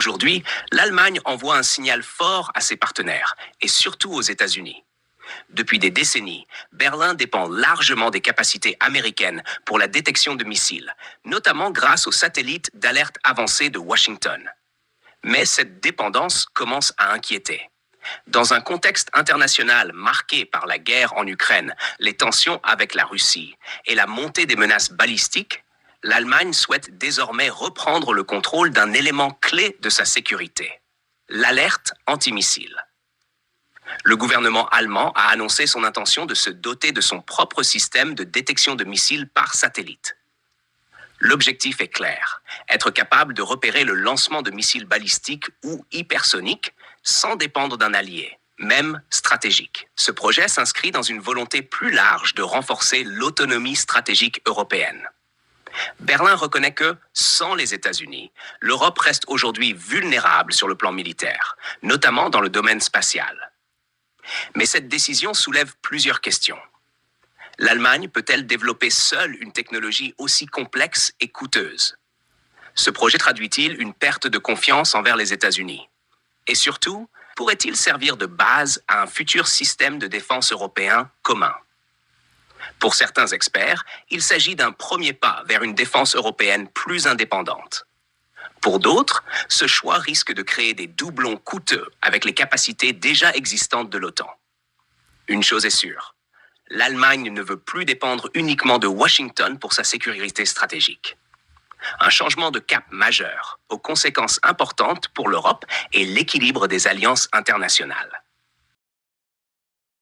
Aujourd'hui, l'Allemagne envoie un signal fort à ses partenaires, et surtout aux États-Unis. Depuis des décennies, Berlin dépend largement des capacités américaines pour la détection de missiles, notamment grâce aux satellites d'alerte avancée de Washington. Mais cette dépendance commence à inquiéter. Dans un contexte international marqué par la guerre en Ukraine, les tensions avec la Russie et la montée des menaces balistiques, l'Allemagne souhaite désormais reprendre le contrôle d'un élément clé de sa sécurité, l'alerte antimissile. Le gouvernement allemand a annoncé son intention de se doter de son propre système de détection de missiles par satellite. L'objectif est clair, être capable de repérer le lancement de missiles balistiques ou hypersoniques sans dépendre d'un allié, même stratégique. Ce projet s'inscrit dans une volonté plus large de renforcer l'autonomie stratégique européenne. Berlin reconnaît que, sans les États-Unis, l'Europe reste aujourd'hui vulnérable sur le plan militaire, notamment dans le domaine spatial. Mais cette décision soulève plusieurs questions. L'Allemagne peut-elle développer seule une technologie aussi complexe et coûteuse? Ce projet traduit-il une perte de confiance envers les États-Unis? Et surtout, pourrait-il servir de base à un futur système de défense européen commun? Pour certains experts, il s'agit d'un premier pas vers une défense européenne plus indépendante. Pour d'autres, ce choix risque de créer des doublons coûteux avec les capacités déjà existantes de l'OTAN. Une chose est sûre, l'Allemagne ne veut plus dépendre uniquement de Washington pour sa sécurité stratégique. Un changement de cap majeur, aux conséquences importantes pour l'Europe et l'équilibre des alliances internationales.